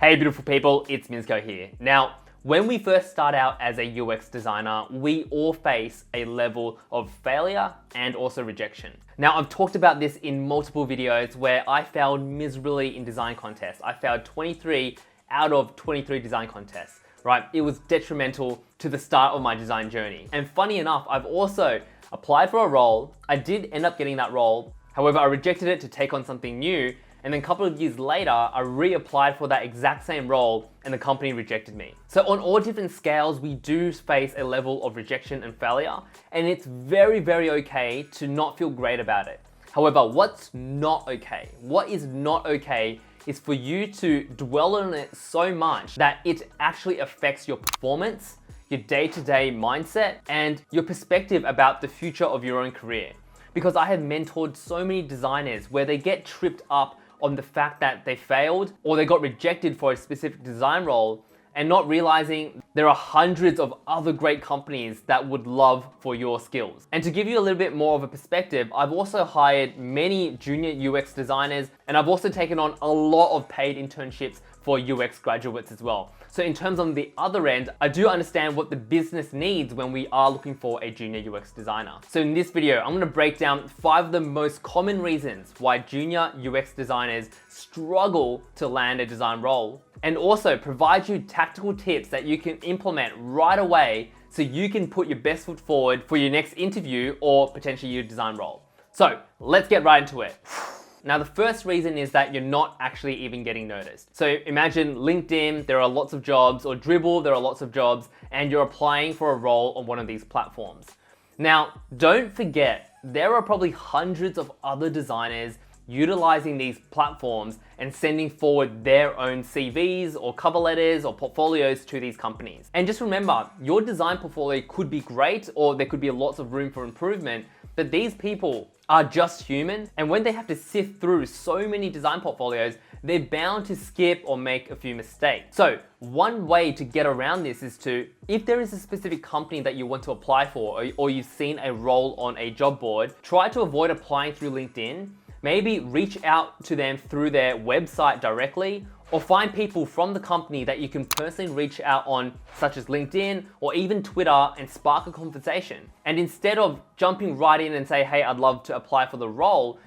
Hey beautiful people, it's Minsko here. Now, when we first start out as a UX designer, we all face a level of failure and also rejection. Now, I've talked about this in multiple videos where I failed miserably in design contests. I failed 23 out of 23 design contests, right? It was detrimental to the start of my design journey. And funny enough, I've also applied for a role. I did end up getting that role. However, I rejected it to take on something new. And then a couple of years later, I reapplied for that exact same role and the company rejected me. So on all different scales, we do face a level of rejection and failure, and it's very, very okay to not feel great about it. However, what's not okay? What is not okay is for you to dwell on it so much that it actually affects your performance, your day-to-day mindset, and your perspective about the future of your own career. Because I have mentored so many designers where they get tripped up on the fact that they failed or they got rejected for a specific design role and not realizing there are hundreds of other great companies that would love for your skills. And to give you a little bit more of a perspective, I've also hired many junior UX designers, and I've also taken on a lot of paid internships for UX graduates as well. So in terms of the other end, I do understand what the business needs when we are looking for a junior UX designer. So in this video, I'm gonna break down 5 of the most common reasons why junior UX designers struggle to land a design role, and also provide you tactical tips that you can implement right away so you can put your best foot forward for your next interview or potentially your design role. So let's get right into it. Now, the first reason is that you're not actually even getting noticed. So imagine LinkedIn, there are lots of jobs, or Dribbble, there are lots of jobs, and you're applying for a role on one of these platforms. Now, don't forget, there are probably hundreds of other designers utilizing these platforms and sending forward their own CVs or cover letters or portfolios to these companies. And just remember, your design portfolio could be great or there could be lots of room for improvement, but these people are just human, and when they have to sift through so many design portfolios, they're bound to skip or make a few mistakes. So one way to get around this is to, if there is a specific company that you want to apply for, or you've seen a role on a job board, try to avoid applying through LinkedIn. Maybe reach out to them through their website directly, or find people from the company that you can personally reach out on, such as LinkedIn or even Twitter, and spark a conversation. And instead of jumping right in and say, hey, I'd love to apply for the role,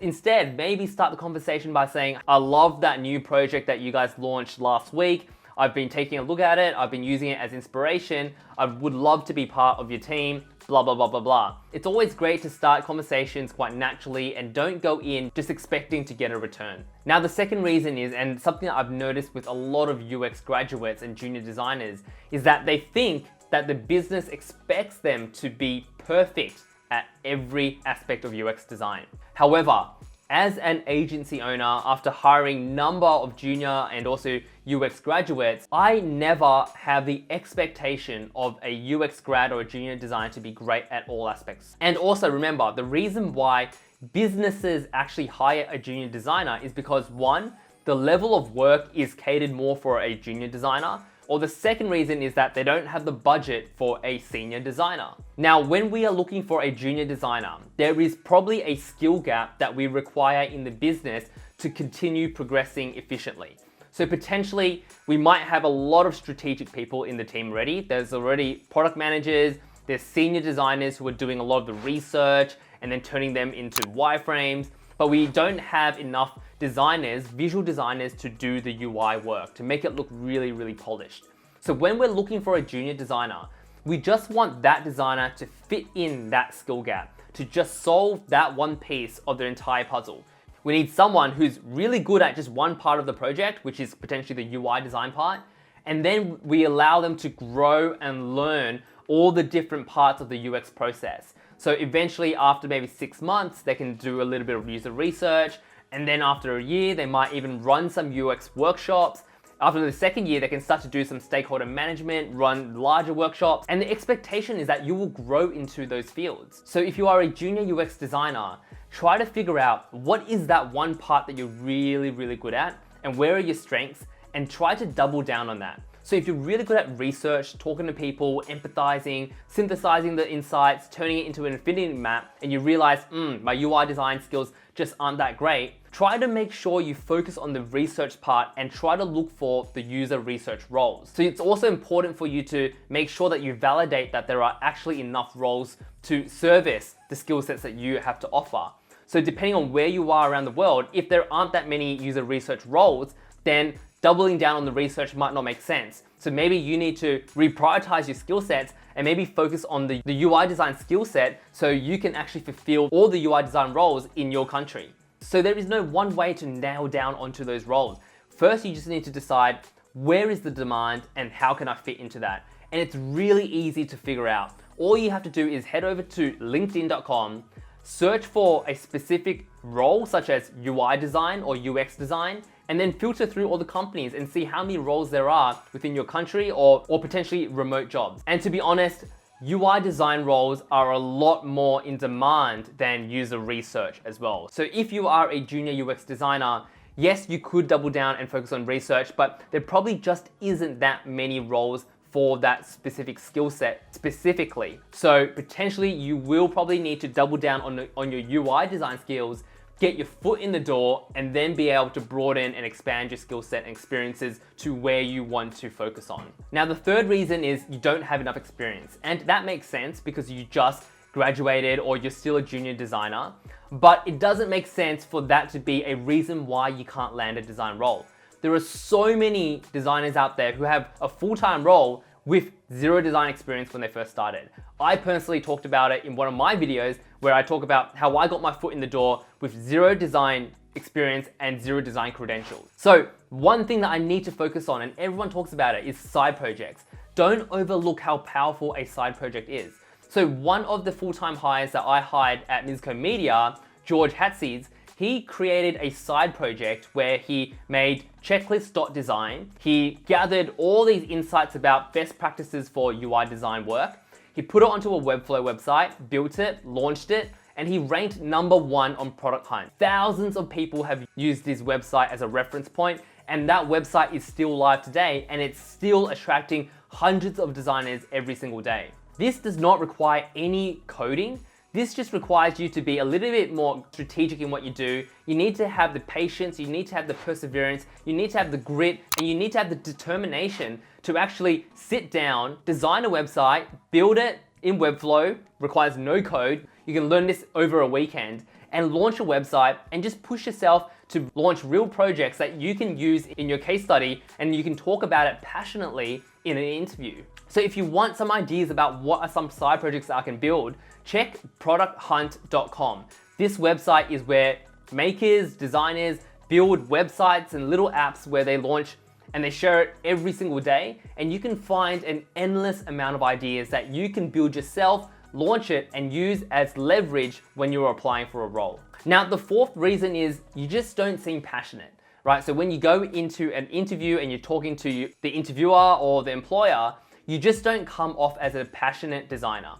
instead, maybe start the conversation by saying, I love that new project that you guys launched last week. I've been taking a look at it. I've been using it as inspiration. I would love to be part of your team, blah, blah, blah, blah, blah. It's always great to start conversations quite naturally and don't go in just expecting to get a return. Now, the second reason is, and something that I've noticed with a lot of UX graduates and junior designers, is that they think that the business expects them to be perfect at every aspect of UX design. However, as an agency owner, after hiring number of junior and also UX graduates, I never have the expectation of a UX grad or a junior designer to be great at all aspects. And also remember, the reason why businesses actually hire a junior designer is because, one, the level of work is catered more for a junior designer, or the second reason is that they don't have the budget for a senior designer. Now, when we are looking for a junior designer, there is probably a skill gap that we require in the business to continue progressing efficiently. So potentially, we might have a lot of strategic people in the team already. There's already product managers, there's senior designers who are doing a lot of the research and then turning them into wireframes, but we don't have enough designers, visual designers, to do the UI work, to make it look really, really polished. So when we're looking for a junior designer, we just want that designer to fit in that skill gap, to just solve that one piece of their entire puzzle. We need someone who's really good at just one part of the project, which is potentially the UI design part, and then we allow them to grow and learn all the different parts of the UX process. So eventually, after maybe 6 months, they can do a little bit of user research, and then after a year, they might even run some UX workshops. After the second year, they can start to do some stakeholder management, run larger workshops, and the expectation is that you will grow into those fields. So if you are a junior UX designer, try to figure out what is that one part that you're really, really good at, and where are your strengths, and try to double down on that. So if you're really good at research, talking to people, empathizing, synthesizing the insights, turning it into an infinity map, and you realize, my UI design skills just aren't that great, try to make sure you focus on the research part and try to look for the user research roles. So it's also important for you to make sure that you validate that there are actually enough roles to service the skill sets that you have to offer. So depending on where you are around the world, if there aren't that many user research roles, then doubling down on the research might not make sense. So maybe you need to reprioritize your skill sets and maybe focus on the UI design skill set so you can actually fulfill all the UI design roles in your country. So there is no one way to nail down onto those roles. First, you just need to decide where is the demand and how can I fit into that? And it's really easy to figure out. All you have to do is head over to linkedin.com, search for a specific role such as UI design or UX design, and then filter through all the companies and see how many roles there are within your country or potentially remote jobs. And to be honest, UI design roles are a lot more in demand than user research as well. So if you are a junior UX designer, yes, you could double down and focus on research, but there probably just isn't that many roles for that specific skill set specifically. So potentially you will probably need to double down on your UI design skills, get your foot in the door, and then be able to broaden and expand your skill set and experiences to where you want to focus on. Now, the third reason is you don't have enough experience. And that makes sense because you just graduated or you're still a junior designer, but it doesn't make sense for that to be a reason why you can't land a design role. There are so many designers out there who have a full-time role with zero design experience when they first started. I personally talked about it in one of my videos where I talk about how I got my foot in the door with zero design experience and zero design credentials. So one thing that I need to focus on, and everyone talks about it, is side projects. Don't overlook how powerful a side project is. So one of the full-time hires that I hired at Mizco Media, George Hatseeds, he created a side project where he made checklist.design. He gathered all these insights about best practices for UI design work. He put it onto a Webflow website, built it, launched it, and he ranked #1 on Product Hunt. Thousands of people have used this website as a reference point, and that website is still live today, and it's still attracting hundreds of designers every single day. This does not require any coding. This just requires you to be a little bit more strategic in what you do. You need to have the patience, you need to have the perseverance, you need to have the grit, and you need to have the determination to actually sit down, design a website, build it in Webflow, requires no code. You can learn this over a weekend and launch a website and just push yourself to launch real projects that you can use in your case study and you can talk about it passionately in an interview. So if you want some ideas about what are some side projects that I can build, check producthunt.com. This website is where makers, designers build websites and little apps where they launch and they share it every single day. And you can find an endless amount of ideas that you can build yourself, launch it, and use as leverage when you're applying for a role. Now, the fourth reason is you just don't seem passionate, right? So when you go into an interview and you're talking to the interviewer or the employer, you just don't come off as a passionate designer.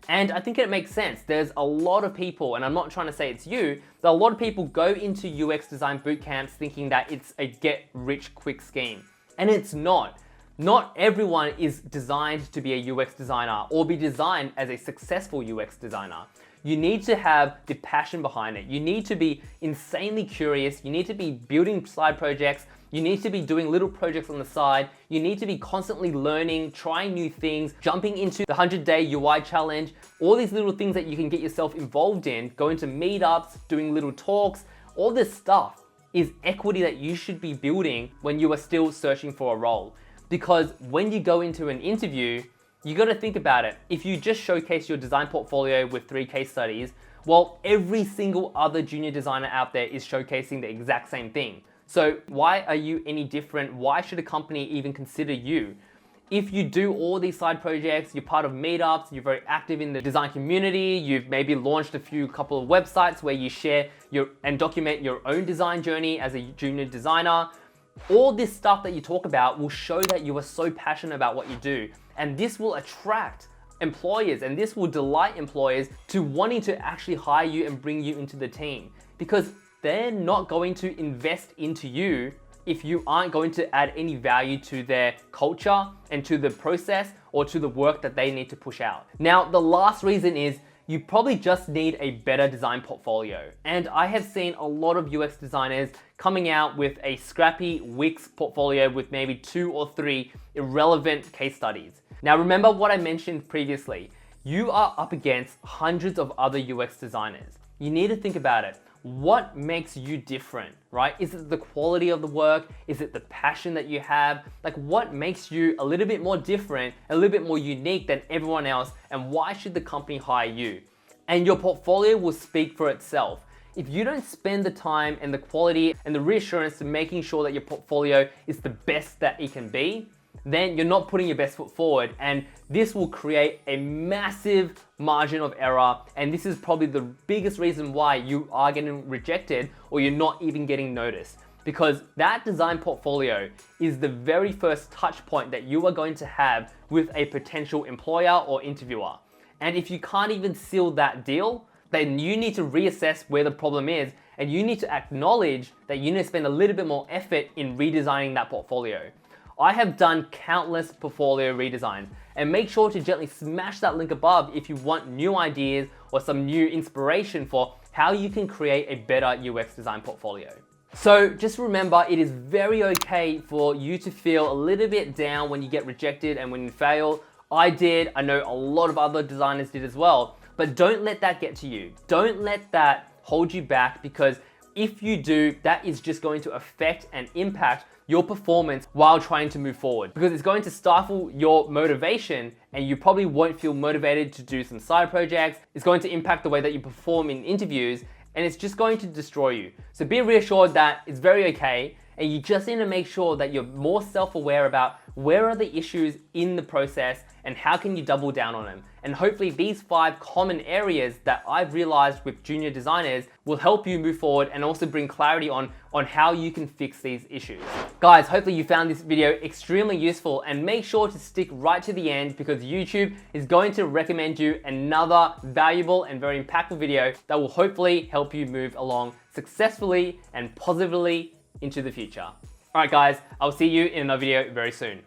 And I think it makes sense. There's a lot of people, and I'm not trying to say it's you, but a lot of people go into UX design boot camps thinking that it's a get rich quick scheme. And it's not. Not everyone is designed to be a UX designer or be designed as a successful UX designer. You need to have the passion behind it. You need to be insanely curious. You need to be building side projects. You need to be doing little projects on the side. You need to be constantly learning, trying new things, jumping into the 100-day UI challenge, all these little things that you can get yourself involved in, going to meetups, doing little talks. All this stuff is equity that you should be building when you are still searching for a role. Because when you go into an interview, you got to think about it. If you just showcase your design portfolio with 3 case studies, well, every single other junior designer out there is showcasing the exact same thing. So why are you any different? Why should a company even consider you? If you do all these side projects, you're part of meetups, you're very active in the design community, you've maybe launched a couple of websites where you share and document your own design journey as a junior designer, all this stuff that you talk about will show that you are so passionate about what you do. And this will attract employers and this will delight employers to wanting to actually hire you and bring you into the team, because they're not going to invest into you if you aren't going to add any value to their culture and to the process or to the work that they need to push out. Now, the last reason is you probably just need a better design portfolio. And I have seen a lot of UX designers coming out with a scrappy Wix portfolio with maybe 2 or 3 irrelevant case studies. Now remember what I mentioned previously, you are up against hundreds of other UX designers. You need to think about it. What makes you different, right? Is it the quality of the work? Is it the passion that you have? Like what makes you a little bit more different, a little bit more unique than everyone else, and why should the company hire you? And your portfolio will speak for itself. If you don't spend the time and the quality and the reassurance to making sure that your portfolio is the best that it can be, then you're not putting your best foot forward, and this will create a massive margin of error, and this is probably the biggest reason why you are getting rejected or you're not even getting noticed, because that design portfolio is the very first touch point that you are going to have with a potential employer or interviewer. And if you can't even seal that deal, then you need to reassess where the problem is, and you need to acknowledge that you need to spend a little bit more effort in redesigning that portfolio. I have done countless portfolio redesigns, and make sure to gently smash that link above if you want new ideas or some new inspiration for how you can create a better UX design portfolio. So just remember, it is very okay for you to feel a little bit down when you get rejected and when you fail. I did, I know a lot of other designers did as well, but don't let that get to you. Don't let that hold you back, because if you do, that is just going to affect and impact your performance while trying to move forward, because it's going to stifle your motivation and you probably won't feel motivated to do some side projects. It's going to impact the way that you perform in interviews, and it's just going to destroy you. So be reassured that it's very okay, and you just need to make sure that you're more self-aware about where are the issues in the process and how can you double down on them. And hopefully these 5 common areas that I've realized with junior designers will help you move forward and also bring clarity on how you can fix these issues. Guys, hopefully you found this video extremely useful, and make sure to stick right to the end, because YouTube is going to recommend you another valuable and very impactful video that will hopefully help you move along successfully and positively into the future. All right guys, I'll see you in another video very soon.